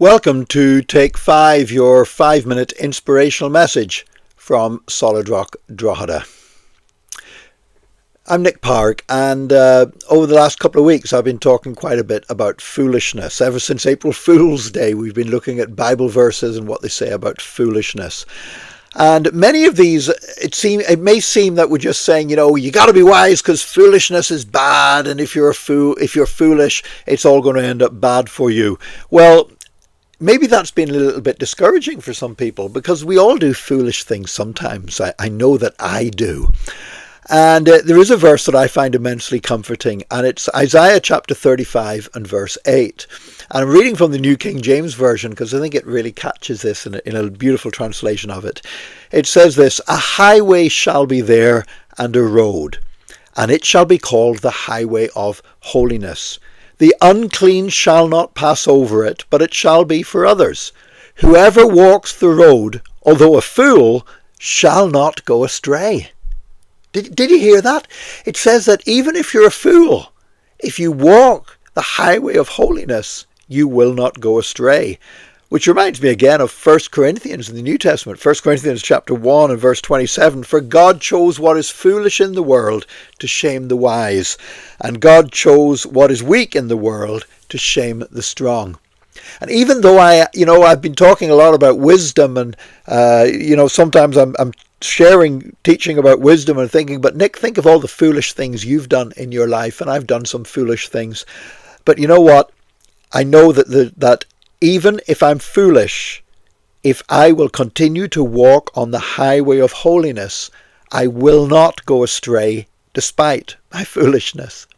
Welcome to Take 5, your 5-minute inspirational message from Solid Rock Drogheda. I'm Nick Park, and over the last couple of weeks I've been talking quite a bit about foolishness. Ever since April Fool's Day we've been looking at Bible verses and what they say about foolishness. And many of these, it may seem that we're just saying, you got to be wise because foolishness is bad, and if you're foolish, it's all going to end up bad for you. Well, maybe that's been a little bit discouraging for some people because we all do foolish things sometimes. I know that I do. And there is a verse that I find immensely comforting, and it's Isaiah chapter 35 and verse 8. And I'm reading from the New King James Version because I think it really catches this in a beautiful translation of it. It says this: "A highway shall be there and a road, and it shall be called the highway of holiness. The unclean shall not pass over it, but it shall be for others. Whoever walks the road, although a fool, shall not go astray." Did you hear that? It says that even if you're a fool, if you walk the highway of holiness, you will not go astray. Which reminds me again of 1 Corinthians in the New Testament. 1 Corinthians chapter 1 and verse 27. "For God chose what is foolish in the world to shame the wise. And God chose what is weak in the world to shame the strong." And even though I've been talking a lot about wisdom, and sometimes I'm teaching about wisdom and thinking, but Nick, think of all the foolish things you've done in your life, and I've done some foolish things. But you know what? I know that even if I'm foolish, if I will continue to walk on the highway of holiness, I will not go astray despite my foolishness.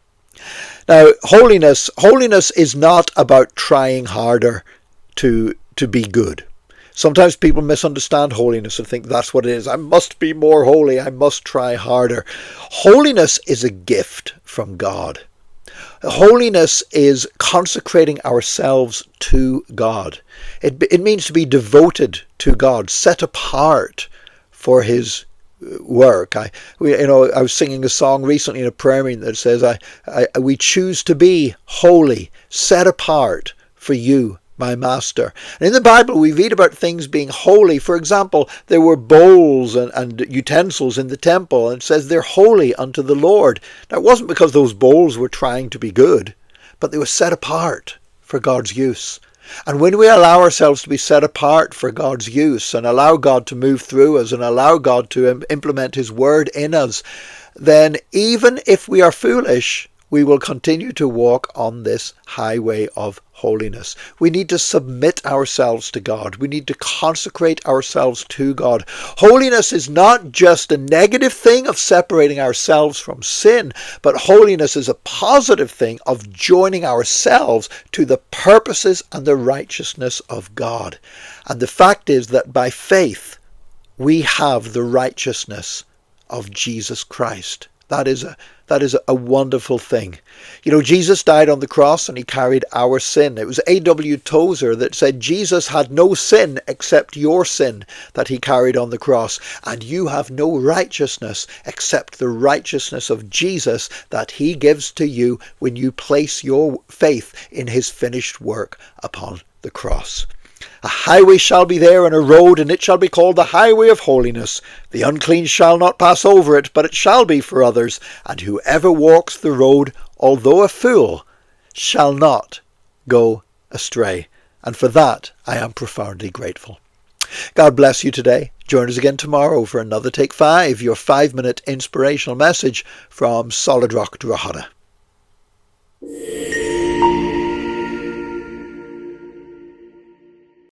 Now, holiness is not about trying harder to be good. Sometimes people misunderstand holiness and think that's what it is. I must be more holy. I must try harder. Holiness is a gift from God. Holiness is consecrating ourselves to God. It means to be devoted to God, set apart for His work. I was singing a song recently in a prayer meeting that says, we choose to be holy, set apart for you, my master. And in the Bible we read about things being holy. For example, there were bowls and utensils in the temple, and it says they're holy unto the Lord. Now, it wasn't because those bowls were trying to be good, but they were set apart for God's use. And when we allow ourselves to be set apart for God's use and allow God to move through us and allow God to implement His word in us, then even if we are foolish, we will continue to walk on this highway of holiness. We need to submit ourselves to God. We need to consecrate ourselves to God. Holiness is not just a negative thing of separating ourselves from sin, but holiness is a positive thing of joining ourselves to the purposes and the righteousness of God. And the fact is that by faith, we have the righteousness of Jesus Christ. That is a wonderful thing. Jesus died on the cross and He carried our sin. It was A.W. Tozer that said Jesus had no sin except your sin that He carried on the cross. And you have no righteousness except the righteousness of Jesus that He gives to you when you place your faith in His finished work upon the cross. "A highway shall be there and a road, and it shall be called the highway of holiness. The unclean shall not pass over it, but it shall be for others. And whoever walks the road, although a fool, shall not go astray." And for that, I am profoundly grateful. God bless you today. Join us again tomorrow for another Take 5, your 5-minute inspirational message from Solid Rock Drogheda.